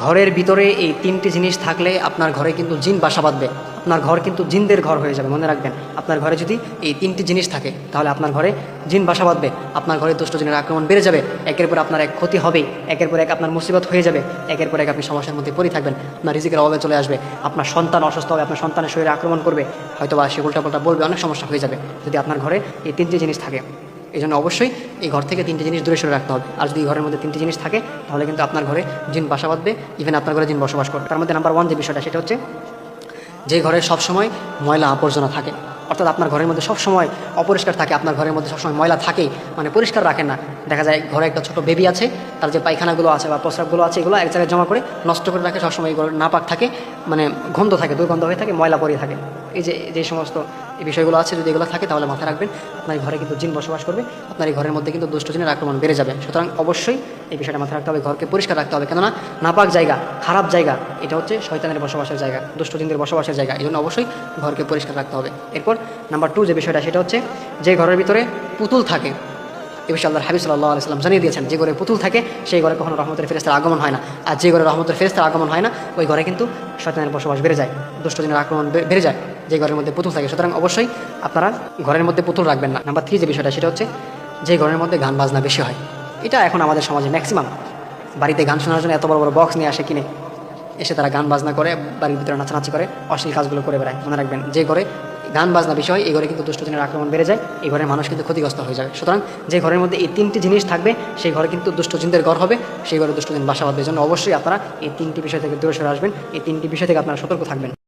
ঘরের ভিতরে এই তিনটি জিনিস থাকলে আপনার ঘরে কিন্তু জিন বাসা বাঁধবে। আপনার ঘর কিন্তু জিনদের ঘর হয়ে যাবে। মনে রাখবেন, আপনার ঘরে যদি এই তিনটি জিনিস থাকে তাহলে আপনার ঘরে জিন বাসা বাঁধবে। আপনার ঘরে দুষ্ট জিনের আক্রমণ বেড়ে যাবে। একের পর আপনার এক ক্ষতি হবে, একের পর এক আপনার মুসিবত হয়ে যাবে, একের পর এক আপনি সমস্যার মধ্যে পড়ে থাকবেন। আপনার রিজিকের অভাবে চলে আসবে, আপনার সন্তান অসুস্থ হবে, আপনার সন্তানের শরীরে আক্রমণ করবে, হয়তো বা সে উল্টাপাল্টা বলবে, অনেক সমস্যা হয়ে যাবে যদি আপনার ঘরে এই তিনটি জিনিস থাকে। এই জন্য অবশ্যই এই ঘর থেকে তিনটি জিনিস দূরে সরে রাখতে হবে। আর যদি এই ঘরের মধ্যে তিনটি জিনিস থাকে তাহলে কিন্তু আপনার ঘরে জিন বাসা বাঁধবে, ইভেন আপনার ঘরে জিন বসবাস করবে। তার মধ্যে নাম্বার 1 যে বিষয়টা, সেটা হচ্ছে যে ঘরে সবসময় ময়লা আবর্জনা থাকে, অর্থাৎ আপনার ঘরের মধ্যে সবসময় অপরিষ্কার থাকে, আপনার ঘরের মধ্যে সবসময় ময়লা থাকেই, মানে পরিষ্কার রাখেন না। দেখা যায় ঘরে একটা ছোট বেবি আছে, তার যে পায়খানাগুলো আছে বা প্রস্রাবগুলো আছে এগুলো এক জায়গায় জমা করে নষ্ট করে রাখে, সবসময় এই ঘর নাপাক থাকে, মানে গন্ধ থাকে, দুর্গন্ধ হয়ে থাকে, ময়লা পড়ে থাকে। এই যে সমস্ত এই বিষয়গুলো আছে, যদি এগুলো থাকে তাহলে মাথায় রাখবেন আপনার ঘরে কিন্তু জিন বসবাস করবে, আপনার এই ঘরের মধ্যে কিন্তু দুষ্ট জিনের আক্রমণ বেড়ে যাবে। সুতরাং অবশ্যই এই বিষয়টা মাথায় রাখতে হবে, ঘরকে পরিষ্কার রাখতে হবে। কেননা নাপাক জায়গা, খারাপ জায়গা, এটা হচ্ছে শয়তানের বসবাসের জায়গা, দুষ্ট জিনদের বসবাসের জায়গা। এই জন্য অবশ্যই ঘরকে পরিষ্কার রাখতে হবে। এরপর নাম্বার 2 যে বিষয়টা, সেটা হচ্ছে যে ঘরের ভিতরে পুতুল থাকে। এ বিষয়ে আল্লাহর হাবিব সাল্লাল্লাহু আলাইহি ওয়াসাল্লাম জানিয়ে দিয়েছেন, যে ঘরে পুতুল থাকে সেই ঘরে কখনো রহমতের ফেরেশতার আগমন হয় না। আর যে ঘরে রহমতের ফেরেশতার আগমন হয় না ওই ঘরে কিন্তু শয়তানের বসবাস বেড়ে যায়, দুষ্ট জিনের আক্রমণ বেড়ে যায় যে ঘরের মধ্যে পুতুল থাকে। সুতরাং অবশ্যই আপনারা ঘরের মধ্যে পুতুল রাখবেন না। নাম্বার 3 যে বিষয়টা, সেটা হচ্ছে যে ঘরের মধ্যে গান বাজনা বেশি হয়। এটা এখন আমাদের সমাজে ম্যাক্সিমাম বাড়িতে গান শোনার জন্য এত বড় বড় বক্স নিয়ে আসে কিনে, এসে তারা গান বাজনা করে, বাড়ির ভিতরে নাচানাচি করে, অশ্লীল কাজগুলো করে বেড়ায়। মনে রাখবেন, যে ঘরে গান বাজনা বিষয় এই ঘরে কিন্তু দুষ্ট জিনের আক্রমণ বেড়ে যায়, এই ঘরের মানুষ কিন্তু ক্ষতিগ্রস্ত হয়ে যাবে। সুতরাং যে ঘরের মধ্যে এই তিনটি জিনিস থাকবে সেই ঘরে কিন্তু দুষ্ট জিনদের ঘর হবে, সেই ঘরে দুষ্ট জিন বাসা বাঁধবে। এই জন্য অবশ্যই আপনারা এই তিনটি বিষয় থেকে দূরে সরে আসবেন, এই তিনটি বিষয় থেকে আপনারা সতর্ক থাকবেন।